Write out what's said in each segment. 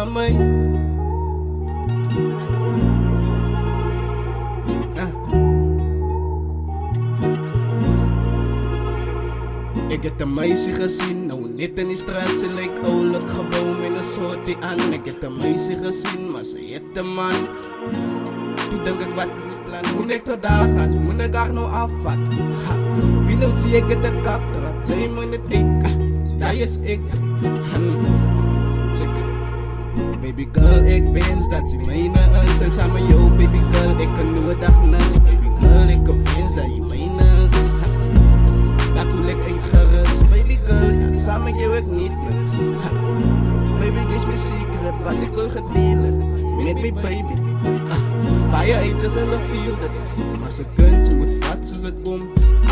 naar mij. Ik heb een meisje gezien, nou niet in die straat, ze lijkt oudelijk geboomd in een soort die aan. Ik heb een meisje gezien, maar ze heet een man. Toen denk ik, wat is het plan? Moet ik tot daar gaan? Moet ik daar nou afvat? Ha, wie nou zie ik het de kap trap? Zij moet het ik, dat is ik. Check it. Baby girl, ik wens dat je mijne is. En samen jou, baby girl, ik kan nooit dag naast. Baby girl, ik wens dat je mijne is. Daar voel ik gerust, baby girl, ja, samen jou ik niet niks. Baby, dit is mijn secret, wat ik wil gedelen met mijn baby. Waar je uit is, zullen feel dat. Maar ze kunt, ze moet vat zoals het komt.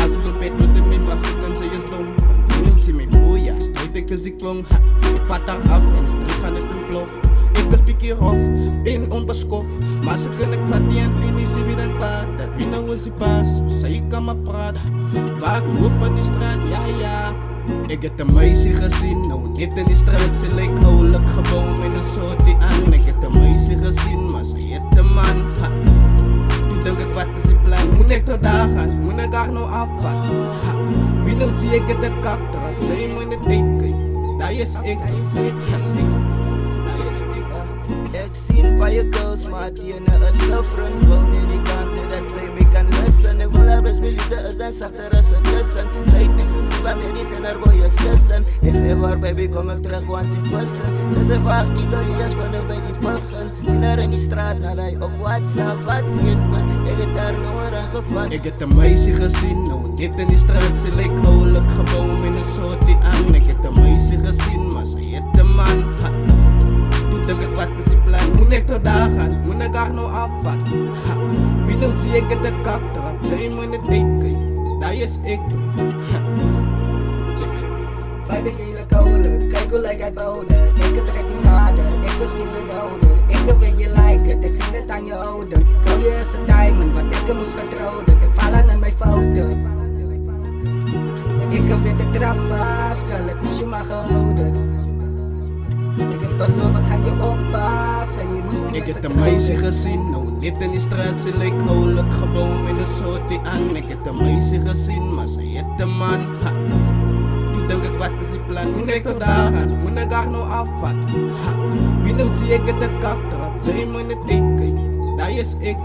Als ze op bed wordt in mijn was, ze kunt, ze is dom. Van die noemt ze mijn broer, ja, stoot ik als ik klong. Ik vat haar af en strik aan het ontplof. Ik was pikkie hof, in onbeskof. Maar ze kunnen ik vat die en die niet, ze wie dan klaar. Dat wie nou is die paas, zij kan me praten. Waar ik loop in die straat, ja. Ik heb een meisje gezien, nou niet in die straat, ze lijkt oudelijk geboomd in een soort die aan. Ik heb een meisje gezien, maar ze heet een man. Ha. Toen denk ik, wat is die plan? Moet ik tot daar gaan? Moet ik daar nou afvat? Ha. Wie nou zie ik het de kap trap? Zij moet het eten, dat is ik. Ik zie bij je girls, maar die ene is de front. Wil niet die kansen dat zij me kan lussen. Ik wil haar best mijn liefde is en zachter als een kussen. Zij heeft niks gezien bij mij, die zijn er voor je sussen. Ik zeg waar baby, kom ik terug, want ze vasten. Ze zei vaak, die girl die is van nu bij die puggen. Zien haar in die straat, naar hij op WhatsApp, wat vrienden. Ik heb daar nog een gevat. Ik heb een meisje gezien, nou niet in die straat, ze lijkt oudelijk geboomd in een soort die aan. Ik heb een meisje gezien, maar ze heet een man. Ha. Toen denk ik, wat is die plan? Moet ik tot daar gaan? Moet ik daar nou afvat? Ha. Wie nou zie ik het de kap trap? Zij moet het eten, dat is ik. Check it. Baby, hele koude, kijk hoe lijkt hij bouwde. Ik trek niet nader, ik was niet zo doden. Ik weet je like het, ik zie het aan je ouden. Vrouw je is een diamond, want ik moest getrouwd. Ik val aan mijn fouten. Ik weet ik trap vast, kan ik moest je maar gehouden. Ik heb beloofd, ik ga je oppassen. Je moest niet Ik heb een meisje gezien, nou niet in die straat, ze lijkt oudelijk geboomd in een soort die aan. Ik heb een meisje gezien, maar ze heet een man. Ha. Toen denk ik, wat is die plan? Moet ik tot daar gaan? Moet ik daar nou afvat? Ha. Wie nou zie ik het de kap trap? Zij moet het eten, dat is ik.